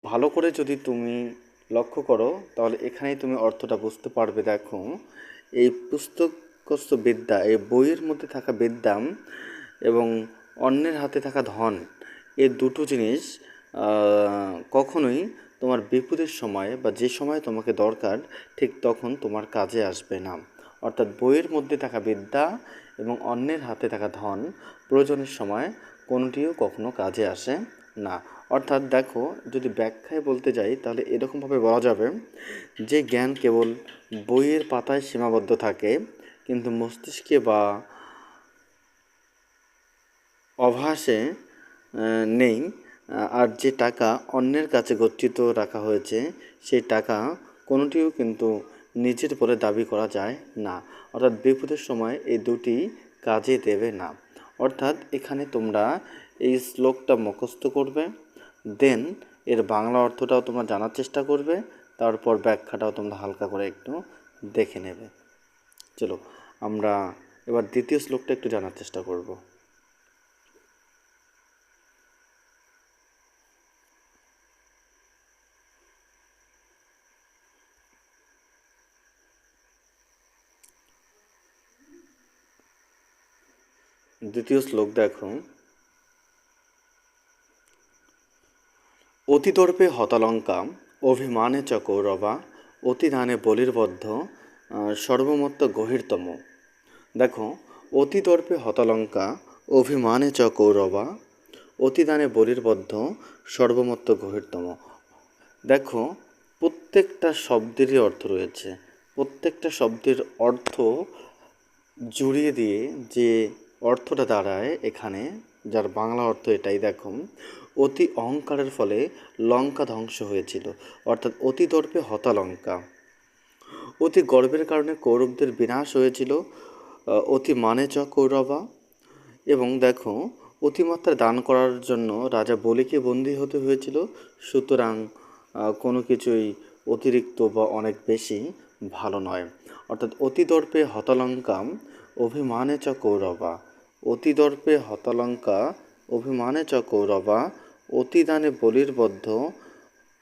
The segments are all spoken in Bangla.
ভালো করে যদি তুমি লক্ষ্য করো তাহলে এখানেই তুমি অর্থটা বুঝতে পারবে। দেখো, এই পুস্তকস্থ বিদ্যা, এই বইয়ের মধ্যে থাকা বিদ্যা এবং অন্যের হাতে থাকা ধন, এই দুটো জিনিস কখনোই তোমার বিপদের সময় বা যে সময় তোমাকে দরকার ঠিক তখন তোমার কাজে আসবে না। অর্থাৎ বইয়ের মধ্যে থাকা বিদ্যা এবং অন্যের হাতে থাকা ধন প্রয়োজনের সময় কোনোটিও কখনো কাজে আসে না। অর্থাৎ দেখো, যদি ব্যাখ্যায় বলতে যাই তাহলে এরকমভাবে বলা যাবে যে জ্ঞান কেবল বইয়ের পাতায় সীমাবদ্ধ থাকে, কিন্তু মস্তিষ্কে বা অভ্যাসে নেই। আর যে টাকা অন্যের কাছে গচ্ছিত রাখা হয়েছে, সেই টাকা কোনোটিও কিন্তু নিজের বলে দাবি করা যায় না। অর্থাৎ বিপদের সময় এই দুটি কাজে দেবে না। অর্থাৎ এখানে তোমরা এই শ্লোকটা মুখস্থ করবে, দেন এর বাংলা অর্থটাও তোমরা জানার চেষ্টা করবে, তারপর ব্যাখ্যাটাও তোমরা হালকা করে একটু দেখে নেবে। চলো আমরা এবার দ্বিতীয় শ্লোকটা একটু জানার চেষ্টা করব। দ্বিতীয় শ্লোক দেখো, অতিদর্পে হতালঙ্কা অভিমানে চ কৌরবা অতিদানে বলির্বদ্ধ সর্বমত্ত গভীরতম। দেখো, অতিদর্পে হতালঙ্কা অভিমানে চ কৌরবা অতিদানে বলির্বদ্ধ সর্বমত্ত গভীরতম। দেখো, প্রত্যেকটা শব্দেরই অর্থ রয়েছে। প্রত্যেকটা শব্দের অর্থ জুড়িয়ে দিয়ে যে অর্থটা দাঁড়ায় এখানে, যার বাংলা অর্থ এটাই। দেখো, অতি অহংকারের ফলে লঙ্কা ধ্বংস হয়েছিল, অর্থাৎ অতি দর্পে হতালঙ্কা। অতি গর্বের কারণে কৌরবদের বিনাশ হয়েছিল, অতি মানে চ কৌরবা। এবং দেখো, অতিমাত্রা দান করার জন্য রাজা বলিকে বন্দী হতে হয়েছিল। সুতরাং কোনো কিছুই অতিরিক্ত বা অনেক বেশি ভালো নয়। অর্থাৎ অতিদর্পে হতালঙ্কা অভিমানে চ কৌরবা, অতিদর্পে হতালঙ্কা অভিমানে চ কৌরবা অতিদানে বলির্বদ্ধ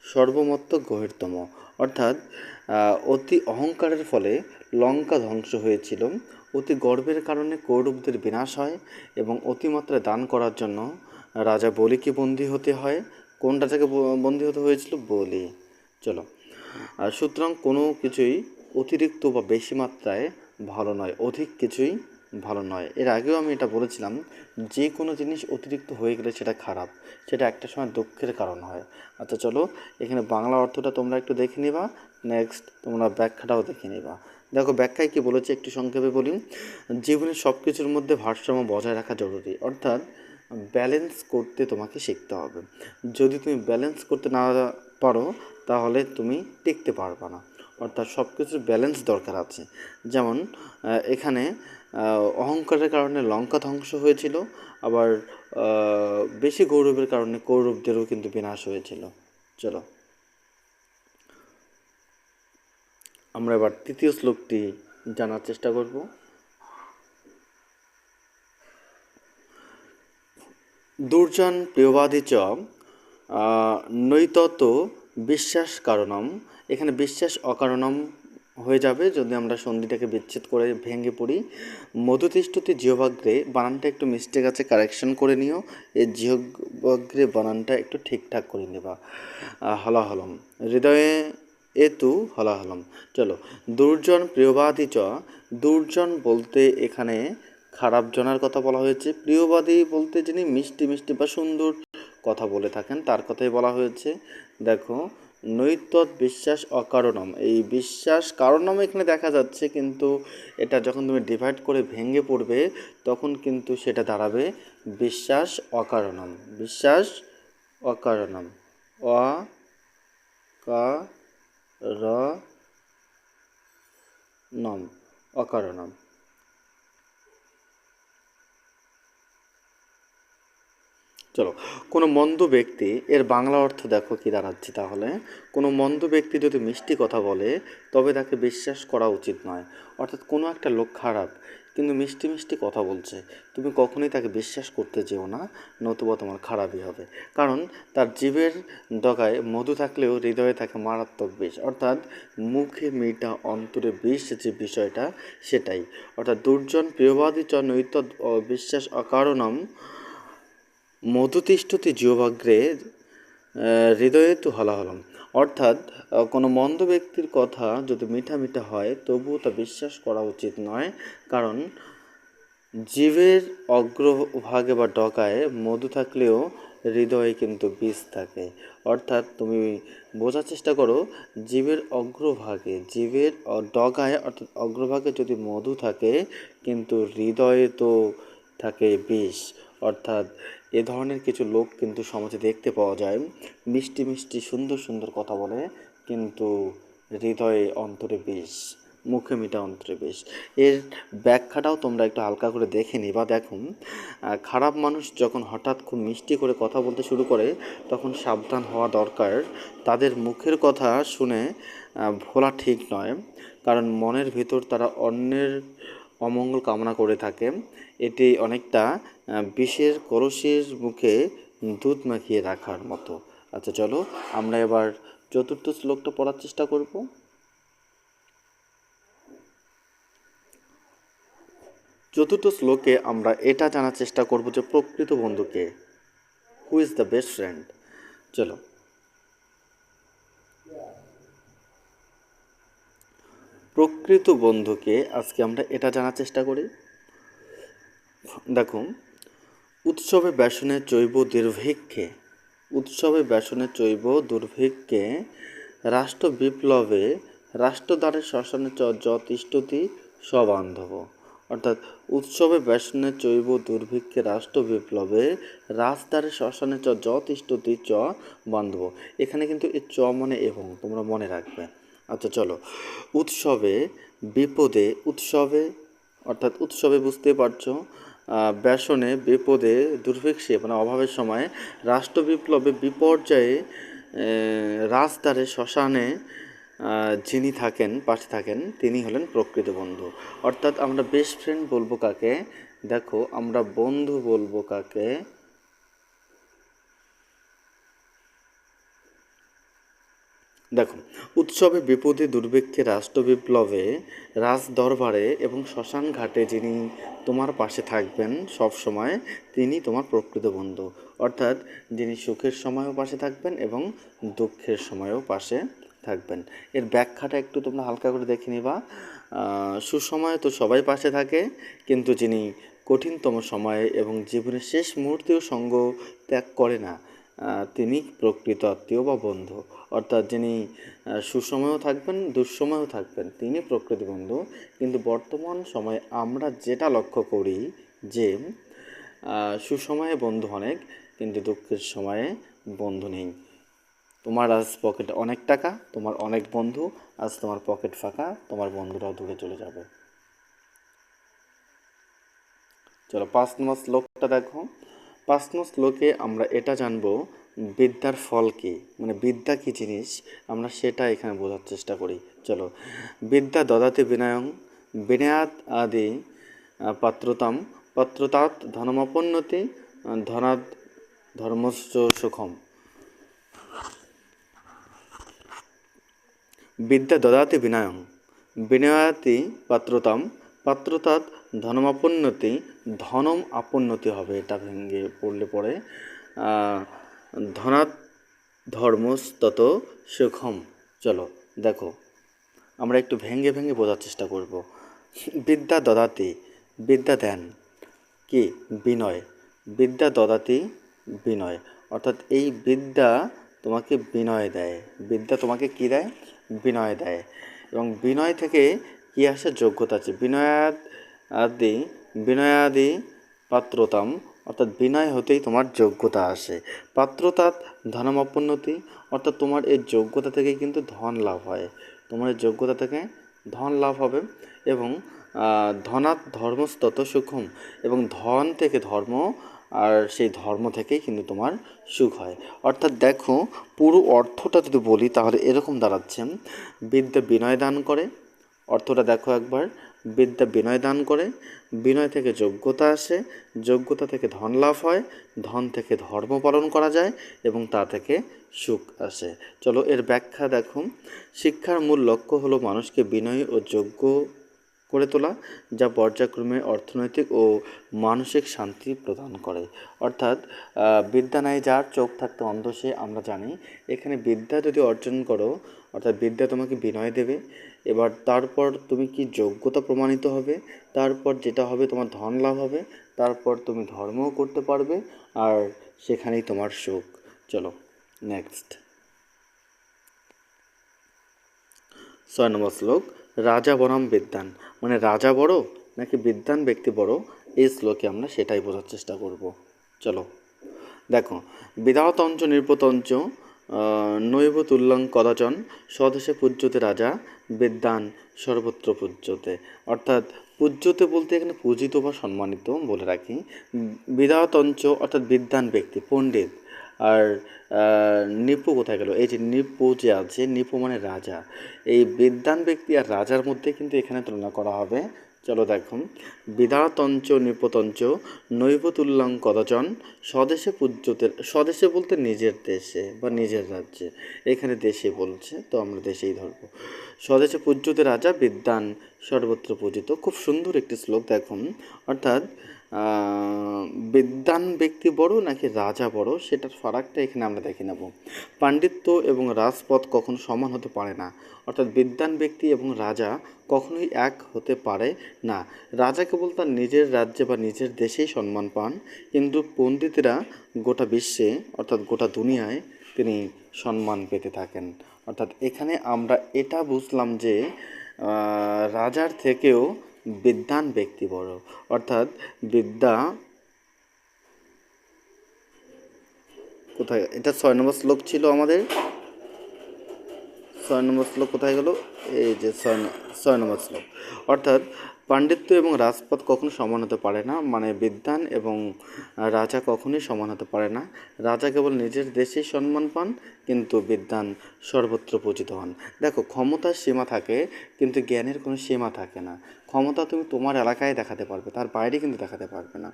সর্বমত্ত গভীরতম। অর্থাৎ অতি অহংকারের ফলে লঙ্কা ধ্বংস হয়েছিল, অতি গর্বের কারণে কৌরবদের বিনাশ হয় এবং অতিমাত্রায় দান করার জন্য রাজা বলিকে বন্দী হতে হয়। কোন রাজাকে বন্দী হতে হয়েছিল? বলি। চলো, সুতরাং কোনো কিছুই অতিরিক্ত বা বেশি মাত্রায় ভালো নয়, অধিক কিছুই ভালো নয়। এর আগেও আমি এটা বলেছিলাম, যে কোনো জিনিস অতিরিক্ত হয়ে গেলে সেটা খারাপ, সেটা একটা সময় দুঃখের কারণ হয়। আচ্ছা চলো, এখানে বাংলা অর্থটা তোমরা একটু দেখে নিবা, নেক্সট তোমরা ব্যাখ্যাটাও দেখে নিবা। দেখো, ব্যাখ্যায় কী বলেছে একটু সংক্ষেপে বলি। জীবনের সব কিছুর মধ্যে ভারসাম্য বজায় রাখা জরুরি, অর্থাৎ ব্যালেন্স করতে তোমাকে শিখতে হবে। যদি তুমি ব্যালেন্স করতে না পারো তাহলে তুমি টিকতে পারবে না। অর্থাৎ সব কিছুর ব্যালেন্স দরকার আছে। যেমন এখানে অহংকারের কারণে লঙ্কা ধ্বংস হয়েছিল, আবার বেশি গৌরবের কারণে কৌরবদেরও কিন্তু বিনাশ হয়েছিল। চলো আমরা এবার তৃতীয় শ্লোকটি জানার চেষ্টা করব। দুর্জন প্রিয়বাদী চ নৈতত বিশ্বাস কারণম। এখানে বিশ্বাস অকারণম হয়ে যাবে যদি আমরা সন্ধিটাকে বিচ্ছেদ করে ভেঙে পড়ি। মধুতিষ্ঠতি জিহ্বাগ্রে, বানানটা একটু মিস্টেক আছে, কারেকশন করে নিও। এই জিহ্বাগ্রে বানানটা একটু ঠিকঠাক করে নেবা। হলাহলম, হৃদয়ে এতু হলাহলম। চলো, দুর্জন প্রিয়বাদী চ, দুর্জন বলতে এখানে খারাপ জনার কথা বলা হয়েছে। প্রিয়বাদী বলতে যিনি মিষ্টি মিষ্টি বা সুন্দর কথা বলে থাকেন তার কথাই বলা হয়েছে। দেখো, নৈতৎ বিশ্বাস অকারণম, এই বিশ্বাস কারণম এখানে দেখা যাচ্ছে, কিন্তু এটা যখন তুমি ডিভাইড করে ভেঙে পড়বে তখন কিন্তু সেটা দাঁড়াবে বিশ্বাস অকারণম। বিশ্বাস অকারণম, অকারণম, অকারণম। চলো, কোনো মন্দ ব্যক্তি, এর বাংলা অর্থ দেখো কি দাঁড়াচ্ছে তাহলে। কোনো মন্দ ব্যক্তি যদি মিষ্টি কথা বলে তবে তাকে বিশ্বাস করা উচিত নয়। অর্থাৎ কোনো একটা লোক খারাপ, কিন্তু মিষ্টি মিষ্টি কথা বলছে, তুমি কখনোই তাকে বিশ্বাস করতে যেও না, নতুবা তোমার খারাপই হবে। কারণ তার জিভের ডগায় মধু থাকলেও হৃদয়ে থাকে মারাত্মক বিষ, অর্থাৎ মুখে মিঠা অন্তরে বিষ যে বিষয়টা সেটাই। অর্থাৎ দুর্জন প্রিয়বাদী চ নৈত বিশ্বাস অকারণম মধুতিষ্ঠতি জিহ্বাগ্রে হৃদয়ে তু হলাহলম। অর্থাৎ কোনো মন্দ ব্যক্তির কথা যদি মিঠা মিঠা হয় তবুও তা বিশ্বাস করা উচিত নয়, কারণ জীবের অগ্রভাগে বা ডগায় মধু থাকলেও হৃদয়ে কিন্তু বিষ থাকে। অর্থাৎ তুমি বোঝার চেষ্টা করো, জীবের অগ্রভাগে, জীবের ডগায় অর্থাৎ অগ্রভাগে যদি মধু থাকে কিন্তু হৃদয়ে তো থাকে বিষ। অর্থাৎ এ ধরনের কিছু লোক কিন্তু সমাজে দেখতে পাওয়া যায়, মিষ্টি মিষ্টি সুন্দর সুন্দর কথা বলে কিন্তু হৃদয়ে অন্তরে বিষ, মুখে মিঠা অন্তরে বিষ। এর ব্যাখ্যাটাও তোমরা একটু হালকা করে দেখে নিবা। দেখুন, খারাপ মানুষ যখন হঠাৎ খুব মিষ্টি করে কথা বলতে শুরু করে তখন সাবধান হওয়া দরকার। তাদের মুখের কথা শুনে ভোলা ঠিক নয়, কারণ মনের ভিতর তারা অন্যের অমঙ্গল কামনা করে থাকে। এটি অনেকটা বিষের কলসির মুখে দুধ মাখিয়ে রাখার মতো। আচ্ছা চলো আমরা এবার চতুর্থ শ্লোকটা পড়ার চেষ্টা করব। চতুর্থ শ্লোকে আমরা এটা জানার চেষ্টা করব যে প্রকৃত বন্ধুকে, who is the best friend. চলো, প্রকৃত বন্ধুকে আজকে আমরা এটা জানার চেষ্টা করি। দেখো, উৎসবে ব্যসনে চৈব দুর্ভিক্ষে, উৎসবে ব্যসনে চৈব দুর্ভিক্ষে, রাষ্ট্র বিপ্লবে রাষ্ট্রদ্বারে শ্মশানে যতিষ্ঠতি স্ববান্ধব। অর্থাৎ উৎসবে ব্যসনে চৈব দুর্ভিক্ষে রাষ্ট্র বিপ্লবে রাজদ্বারে শ্মশানে যতিষ্ঠতি চ বান্ধব। এখানে কিন্তু এই চ মানে এবং, তোমরা মনে রাখবে। আচ্ছা চলো, উৎসবে বিপদে, উৎসবে অর্থাৎ উৎসবে বুঝতে পারছো, ব্যসনে বিপদে দুর্ভিক্ষে মানে অভাবের সময়, রাষ্ট্র বিপ্লবে বিপর্যয়ে রাজদ্বারে শ্মশানে যিনি থাকেন, পাশে থাকেন, তিনি হলেন প্রকৃত বন্ধু। অর্থাৎ আমরা বেস্ট ফ্রেন্ড বলবো কাকে? দেখো, আমরা বন্ধু বলবো কাকে? দেখো, উৎসবে বিপদে দুর্ভিক্ষে রাষ্ট্র বিপ্লবে রাজ দরবারে এবং শ্মশান ঘাটে যিনি তোমার পাশে থাকবেন সব সময়, তিনি তোমার প্রকৃত বন্ধু। অর্থাৎ যিনি সুখের সময়ও পাশে থাকবেন এবং দুঃখের সময়ও পাশে থাকবেন। এর ব্যাখ্যাটা একটু তোমরা হালকা করে দেখে নিবা। সুসময়ে তো সবাই পাশে থাকে, কিন্তু যিনি কঠিনতম সময়ে এবং জীবনের শেষ মুহূর্তেও সঙ্গ ত্যাগ করে না, তিনি প্রকৃত আত্মীয় বা বন্ধু। অর্থাৎ যিনি সুসময়েও থাকবেন দুঃসময়েও থাকবেন, তিনি প্রকৃত বন্ধু। কিন্তু বর্তমান সময়ে আমরা যেটা লক্ষ্য করি যে সুসময়ে বন্ধু অনেক, কিন্তু দুঃখের সময়ে বন্ধু নেই। তোমার আজ পকেটে অনেক টাকা, তোমার অনেক বন্ধু, আজ তোমার পকেট ফাঁকা, তোমার বন্ধুরাও দূরে চলে যাবে। চলো 5 নম্বর শ্লোকটা দেখো। 5 নম্বর শ্লোকে আমরা এটা জানবো বিদ্যার ফল কী, মানে বিদ্যা কী জিনিস আমরা সেটা এখানে বোঝার চেষ্টা করি। চলো, বিদ্যা দদাতি বিনয়ং বিনয়াত আদি পাত্রতাম পাত্রতাৎ ধনমাপন্নতি ধনাদ ধর্মশ্চ সুখম। বিদ্যা দদাতি বিনয়ং বিনয়াতি পাত্রতাম পাত্রতাৎ ধনমাপন্নতি, ধনম আপন্নতি হবে, এটা ভেঙে পড়লে পরে ধনাৎ ধর্মস্তত সুখম। চলো দেখো, আমরা একটু ভেঙে ভেঙে বোঝার চেষ্টা করব। বিদ্যা দদাতি, বিদ্যা দেন কি? বিনয়। বিদ্যা দদাতি বিনয়, অর্থাৎ এই বিদ্যা তোমাকে বিনয় দেয়। বিদ্যা তোমাকে কী দেয়? বিনয় দেয়। এবং বিনয় থেকে কী আসে? যোগ্যতা আছে। বিনয়াদি পাত্রতাম, অর্থাৎ বিনয় হতেই তোমার যোগ্যতা আসে। পাত্রতাৎ ধনমাপন্নতি, অর্থাৎ তোমার এই যোগ্যতা থেকে কিন্তু ধন লাভ হয়। তোমার এই যোগ্যতা থেকে ধন লাভ হবে। এবং ধনাৎ ধর্মস্তত সুখম, এবং ধন থেকে ধর্ম, আর সেই ধর্ম থেকেই কিন্তু তোমার সুখ হয়। অর্থাৎ দেখো, পুরো অর্থটা যদি বলি তাহলে এরকম দাঁড়াচ্ছে, বিদ্যা বিনয় দান করে। অর্থটা দেখো একবার, বিদ্যা বিনয় দান করে, বিনয় থেকে যোগ্যতা আসে, যোগ্যতা থেকে ধন লাভ হয়, ধন থেকে ধর্ম পালন করা যায় এবং তা থেকে সুখ আসে। চলো এর ব্যাখ্যা দেখো। শিক্ষার মূল লক্ষ্য হলো মানুষকে বিনয়ী ও যোগ্য করে তোলা, যা পর্যায়ক্রমে অর্থনৈতিক ও মানসিক শান্তি প্রদান করে। অর্থাৎ বিদ্যা নাই যার চোখ থাকতে অন্ধ সে, আমরা জানি। এখানে বিদ্যা যদি অর্জন করো, অর্থাৎ বিদ্যা তোমাকে বিনয় দেবে, এবার তারপর তুমি কি যোগ্যতা প্রমাণিত হবে, তারপর যেটা হবে তোমার ধন লাভ হবে, তারপর তুমি ধর্মও করতে পারবে, আর সেখানেই তোমার সুখ। চলো নেক্সট 6 নম্বর শ্লোক। রাজা বনাম বিদ্বান, মানে রাজা বড় নাকি বিদ্বান ব্যক্তি বড়, এই শ্লোকে আমরা সেটাই বোঝার চেষ্টা করব। চলো দেখো, বিধাতঞ্চ নির্পতঞ্চ নৈব তুল্যং কদাচন স্বদেশে পূজ্যতে রাজা বিদ্বান সর্বত্র পূজ্যতে। অর্থাৎ পূজ্যতে বলতে এখানে পূজিত বা সম্মানিত বলে রাখি। বিধাতঞ্চ অর্থাৎ বিদ্বান ব্যক্তি, পণ্ডিত। আর নিপু কোথায় গেল, এই যে নিপু যে আছে, নিপু মানে রাজা। এই বিদ্বান ব্যক্তি আর রাজার মধ্যে কিন্তু এখানে তুলনা করা হবে। চলো দেখুন, বিধাতঞ্চ নিপতঞ্চ নৈবতুল্যং কদাচন স্বদেশে পূজ্যতে, স্বদেশে বলতে নিজের দেশে বা নিজের রাজ্যে, এখানে দেশে বলছে তো আমরা দেশেই ধরব। স্বদেশে পূজ্যতে রাজা বিদ্বান সর্বত্র পূজিত। খুব সুন্দর একটি শ্লোক দেখুন। অর্থাৎ বিদ্বান ব্যক্তি বড় নাকি রাজা বড়, সেটার ফারাকটা এখানে আমরা দেখে নেব। পাণ্ডিত্য এবং রাজপদ কখনো সমান হতে পারে না। অর্থাৎ বিদ্বান ব্যক্তি এবং রাজা কখনোই এক হতে পারে না। রাজা কেবল তার নিজের রাজ্যে বা নিজের দেশেই সম্মান পান, কিন্তু পণ্ডিতেরা গোটা বিশ্বে অর্থাৎ গোটা দুনিয়ায় তিনি সম্মান পেতে থাকেন। অর্থাৎ এখানে আমরা এটা বুঝলাম যে রাজার থেকেও বিদ্বান ব্যক্তি বড়। অর্থাৎ বিদ্যা কোথায়, এটা 6 নম্বর শ্লোক ছিল আমাদের। 6 নম্বর শ্লোক কোথায় গেল, এই যে 6 নম্বর শ্লোক। অর্থাৎ পাণ্ডিত্য এবং রাজপদ কখনো সমান হতে পারে না, মানে বিদ্বান এবং রাজা কখনোই সমান হতে পারে না। রাজা কেবল নিজের দেশেই সম্মান পান, কিন্তু বিদ্বান সর্বত্র পূজিত হন। দেখো, ক্ষমতার সীমা থাকে কিন্তু জ্ঞানের কোনো সীমা থাকে না। ক্ষমতা তুমি তোমার এলাকায় দেখাতে পারবে, তার বাইরে কিন্তু দেখাতে পারবে না।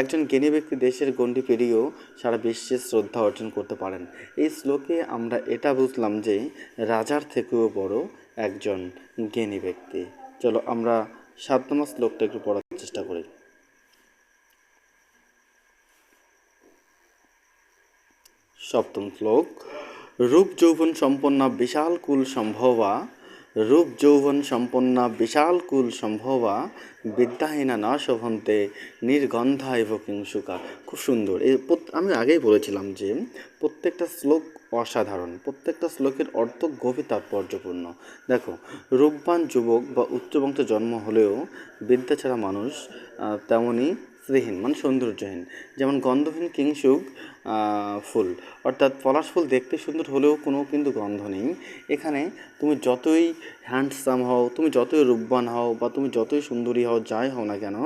একজন জ্ঞানী ব্যক্তি দেশের গণ্ডি পেরিয়েও সারা বিশ্বের শ্রদ্ধা অর্জন করতে পারেন। এই শ্লোকে আমরা এটা বুঝলাম যে রাজার থেকেও বড় একজন জ্ঞানী ব্যক্তি। চলো আমরা 7 নম্বর শ্লোকটা একটু পড়ার চেষ্টা করি। 7ম শ্লোক। রূপ যৌবন সম্পন্না বিশাল কুল সম্ভবা, রূপ যৌবন সম্পন্না বিশাল কুল সম্ভবা বিদ্যাহীনা না শোভন্তে নির্গন্ধা এব কিংসুকা। খুব সুন্দর। আমি আগেই বলেছিলাম যে প্রত্যেকটা শ্লোক অসাধারণ, প্রত্যেকটা শ্লোকের অর্থ গভীর তাৎপর্যপূর্ণ। দেখো, রূপবান যুবক বা উচ্চবংশে জন্ম হলেও বিদ্যা ছাড়া মানুষ তেমনই শ্রীহীন, মানে সৌন্দর্যহীন। যেমন গন্ধহীন কিংসুক ফুল, অর্থাৎ পলাশ ফুল দেখতে সুন্দর হলেও কোনো কিন্তু গন্ধ নেই। এখানে তুমি যতই হ্যান্ডসাম হও, তুমি যতই রূপবান হও বা তুমি যতই সুন্দরী হও, যাই হও না কেন,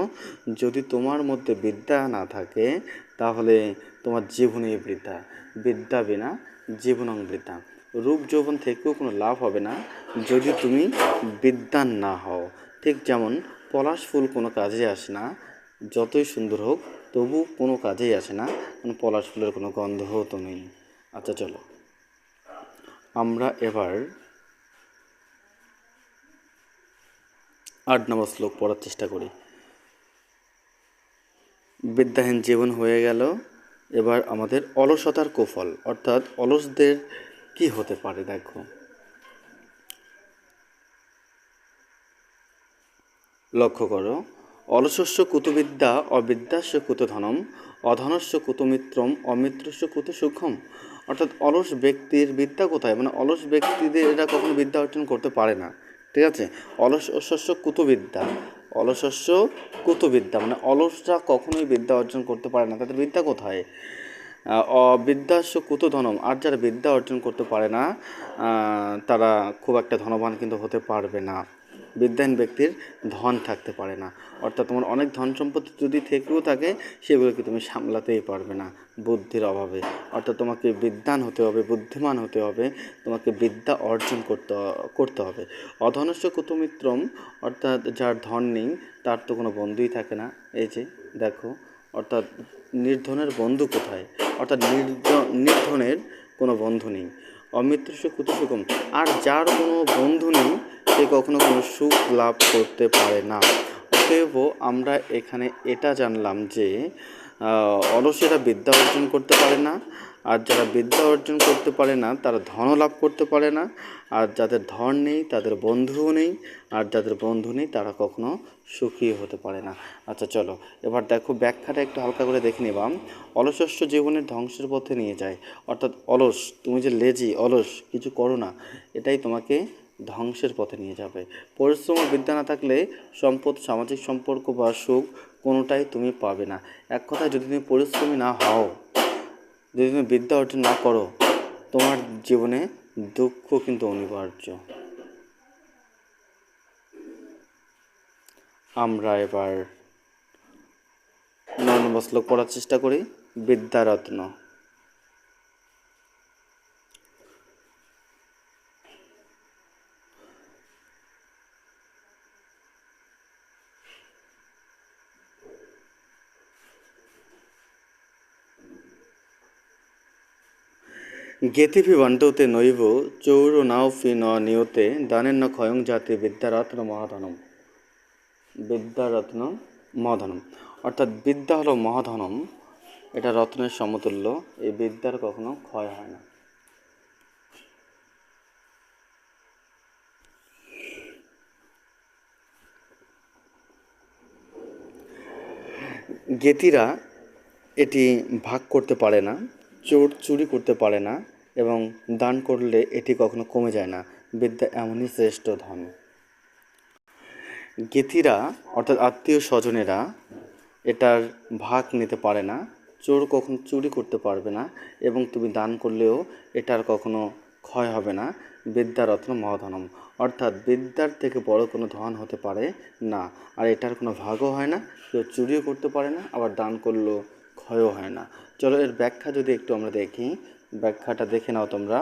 যদি তোমার মধ্যে বিদ্যা না থাকে তাহলে তোমার জীবনই বৃথা। বিদ্যা বিনা জীবনং বৃথা। রূপ যৌবন থেকেও কোনো লাভ হবে না যদি তুমি বিদ্বান না হও। ঠিক যেমন পলাশ ফুল কোনো কাজে আসে না, যতই সুন্দর হোক তবু কোনো কাজেই আসে না, কারণ পলাশ ফুলের কোনো গন্ধও তো নেই। আচ্ছা চলো আমরা এবার 8 নম্বর শ্লোক পড়ার চেষ্টা করি। বিদ্যাহীন জীবন হয়ে গেল। এবার আমাদের অলসতার কুফল, অর্থাৎ অলসদের কি হতে পারে। দেখো, লক্ষ্য করো। অলসস্য কুতবিদ্যা অবিদ্যাস্য কুতধনম অধনস্য কুতমিত্রম অমিত্রস্য কুত সুখম। অর্থাৎ অলস ব্যক্তির বিদ্যা কোথায়, মানে অলস ব্যক্তিদের এরা কখনো বিদ্যা অর্জন করতে পারে না। ঠিক আছে, অলসস্য কুতবিদ্যা, অলসস্য কুতবিদ্যা মানে অলসরা কখনোই বিদ্যা অর্জন করতে পারে না, তাদের বিদ্যা কোথায়। অবিদ্যাস্য কুতধনম, আর যারা বিদ্যা অর্জন করতে পারে না তারা খুব একটা ধনবান কিন্তু হতে পারবে না। বিদ্যাহীন ব্যক্তির ধন থাকতে পারে না। অর্থাৎ তোমার অনেক ধন সম্পত্তি যদি থেকেও থাকে, সেগুলোকে তুমি সামলাতেই পারবে না বুদ্ধির অভাবে। অর্থাৎ তোমাকে বিদ্বান হতে হবে, বুদ্ধিমান হতে হবে, তোমাকে বিদ্যা অর্জন করতে হবে। অধনস্য কুতুমিত্রম, অর্থাৎ যার ধন নেই তার তো কোনো বন্ধুই থাকে না। এই যে দেখো, অর্থাৎ নির্ধনের বন্ধু কোথায়? অর্থাৎ নির্ধনের কোনো বন্ধু নেই। অমিত্রস্য কুতসুখম, আর যার কোনো বন্ধু নেই সে কখনো কোনো সুখ লাভ করতে পারে না। অতএব আমরা এখানে এটা জানলাম যে অলসেরা বিদ্যা অর্জন করতে পারে না, আর যারা বিদ্যা অর্জন করতে পারে না তারা ধনও লাভ করতে পারে না, আর যাদের ধন নেই তাদের বন্ধুও নেই, আর যাদের বন্ধু নেই তারা কখনো সুখী হতে পারে না। আচ্ছা চলো এবার দেখো ব্যাখ্যাটা একটু হালকা করে দেখে নিবাম। অলসস্য জীবনের ধ্বংসের পথে নিয়ে যায়। অর্থাৎ অলস, তুমি যে লেজি, অলস, কিছু করো না, এটাই তোমাকে ধ্বংসের পথে নিয়ে যাবে। পরিশ্রম ও বিদ্যা না থাকলে সম্পদ, সামাজিক সম্পর্ক বা সুখ কোনোটাই তুমি পাবে না। এক কথায় যদি তুমি পরিশ্রমী না হও, যদি তুমি বিদ্যা অর্জন না করো, তোমার জীবনে দুঃখ কিন্তু অনিবার্য। আমরা এবার 9 নম্বর শ্লোক পড়ার চেষ্টা করি। বিদ্যারত্ন। জ্ঞেতিভি বন্টতে নৈব চৌর নাওফি ন নিয়তে দানের ন ক্ষয়ং জাতি বিদ্যারত্ন মহাধনম। বিদ্যারত্ন মহাধনম, অর্থাৎ বিদ্যা হলো মহাধনম, এটা রত্নের সমতুল্য। এই বিদ্যার কখনো ক্ষয় হয় না। জ্ঞেতিরা এটি ভাগ করতে পারে না, চোর চুরি করতে পারে না, এবং দান করলে এটি কখনো কমে যায় না। বিদ্যা এমনই শ্রেষ্ঠ ধন। জ্ঞেতিরা অর্থাৎ আত্মীয় স্বজনেরা এটার ভাগ নিতে পারে না, চোর কখনো চুরি করতে পারবে না, এবং তুমি দান করলেও এটার কখনো ক্ষয় হবে না। বিদ্যারত্ন মহাধনম, অর্থাৎ বিদ্যার থেকে বড় কোনো ধন হতে পারে না, আর এটার কোনো ভাগও হয় না, কেউ চুরিও করতে পারে না, আবার দান করলেও ক্ষয়ও হয় না। চলো এর ব্যাখ্যা যদি একটু আমরা দেখি, ব্যাখ্যাটা দেখে নাও তোমরা।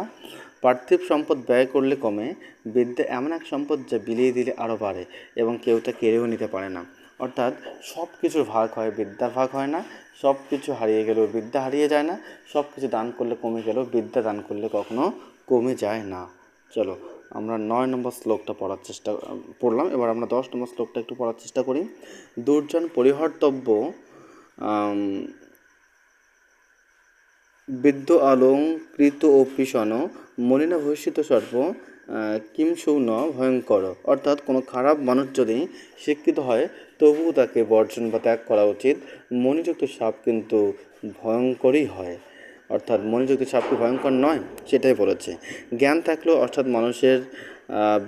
পার্থিব সম্পদ ব্যয় করলে কমে, বিদ্যা এমন এক সম্পদ যা বিলিয়ে দিলে আরও বাড়ে এবং কেউ তা কেড়েও নিতে পারে না। অর্থাৎ সব কিছুর ভাগ হয়, বিদ্যার ভাগ হয় না। সব কিছু হারিয়ে গেলেও বিদ্যা হারিয়ে যায় না, সব কিছু দান করলে কমে গেলেও বিদ্যা দান করলে কখনো কমে যায় না। চলো আমরা 9 নম্বর শ্লোকটা পড়লাম, এবার আমরা 10 নম্বর শ্লোকটা একটু পড়ার চেষ্টা করি। দুর্জন পরিহর্তব্য বিদ্য অলঙ্কৃত ও পিষণ মলিনা ভূষিত সর্ব কিংসৌ ন ভয়ঙ্কর। অর্থাৎ কোনো খারাপ মানুষ যদি শিক্ষিত হয় তবুও তাকে বর্জন বা ত্যাগ করা উচিত। মণিযুক্ত সাপ কিন্তু ভয়ঙ্করই হয়। অর্থাৎ মণিযুক্ত সাপ কি ভয়ঙ্কর নয়, সেটাই বলেছে। জ্ঞান থাকলেও, অর্থাৎ মানুষের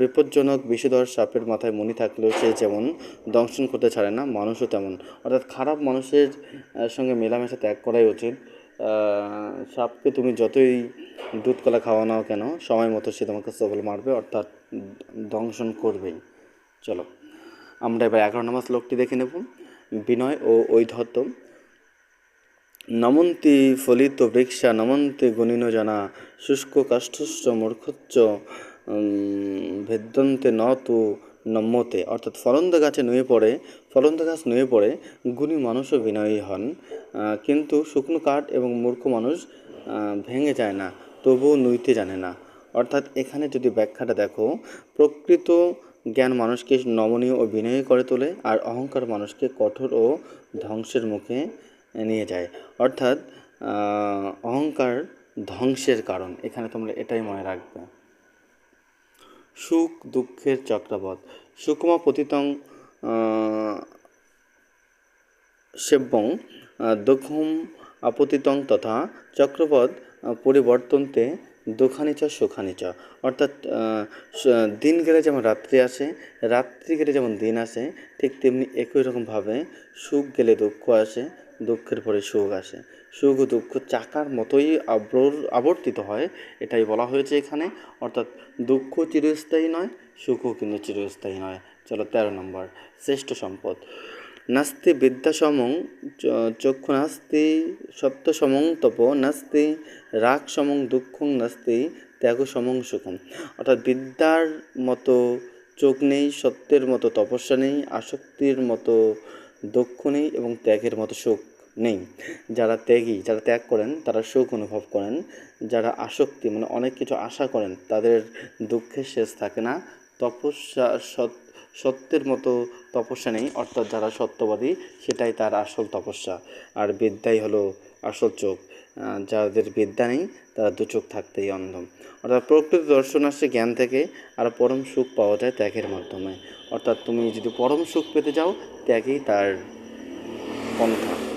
বিপজ্জনক বিষধর সাপের মাথায় মণি থাকলেও সে যেমন দংশন করতে ছাড়ে না, মানুষও তেমন। অর্থাৎ খারাপ মানুষের সঙ্গে মেলামেশা ত্যাগ করাই উচিত। সাপকে তুমি যতই দুধ কলা খাওয়ানাও কেন, সময় মতো সে তোমাকে সবল মারবে, অর্থাৎ দংশন করবেই। চলো আমরা এবার 11 নম্বর শ্লোকটি দেখে নেব। বিনয় ও ঔদ্ধত্য। নমন্তি ফলিত বৃক্ষা নমন্তি গুণিন জানা শুষ্ক কাষ্ঠশ্চ মূর্খচ্চ ভেদ্যন্তে ন তু নম্মতে। অর্থাৎ ফলন্দ গাছ নুয়ে পড়ে গুণী মানুষও বিনয়ী হন, কিন্তু শুকনো কাঠ এবং মূর্খ মানুষ ভেঙে যায় না, তবুও নুইতে জানে না। অর্থাৎ এখানে যদি ব্যাখ্যাটা দেখো, প্রকৃত জ্ঞান মানুষকে নমনীয় ও বিনয়ী করে তোলে, আর অহংকার মানুষকে কঠোর ও ধ্বংসের মুখে নিয়ে যায়। অর্থাৎ অহংকার ধ্বংসের কারণ, এখানে তোমরা এটাই মনে রাখবে। সুখ দুঃখের চক্রাবধ। সুকুমা পতিতং সেব্যং দুঃখম আপতিতং তথা চক্রপদ পরিবর্তনতে দুঃখানি চ সুখানি চ। অর্থাৎ দিন গেলে যেমন রাত্রি আসে, রাত্রি গেলে যেমন দিন আসে, ঠিক তেমনি একই রকমভাবে সুখ গেলে দুঃখ আসে, দুঃখের পরে সুখ আসে। সুখ ও দুঃখ চাকার মতোই আবর্তিত হয়, এটাই বলা হয়েছে এখানে। অর্থাৎ দুঃখ চিরস্থায়ী নয়, সুখও কিন্তু চিরস্থায়ী নয়। চলো 13 নম্বর, শ্রেষ্ঠ সম্পদ। নাস্তি বিদ্যা সমং চক্ষু নাস্তি সত্য সমং তপ নাস্তি রাগ সমং দুঃখং নাস্তি ত্যাগ সমং সুখম। অর্থাৎ বিদ্যার মতো চোখ নেই, সত্যের মতো তপস্যা নেই, আসক্তির মতো দুঃখ নেই এবং ত্যাগের মতো সুখ নেই। যারা ত্যাগী, যারা ত্যাগ করেন তারা সুখ অনুভব করেন। যারা আসক্তি মানে অনেক কিছু আশা করেন তাদের দুঃখের শেষ থাকে না। তপস্যা সত্যের মতো তপস্যা নেই, অর্থাৎ যারা সত্যবাদী সেটাই তার আসল তপস্যা। আর বিদ্যাই হলো আসল চোখ। যাদের বিদ্যা নেই তারা দু চোখ থাকতেই অন্ধ। অর্থাৎ প্রকৃত দর্শন আসছে জ্ঞান থেকে, আর পরম সুখ পাওয়া যায় ত্যাগের মাধ্যমে। অর্থাৎ তুমি যদি পরম সুখ পেতে চাও, ত্যাগই তার পন্থা।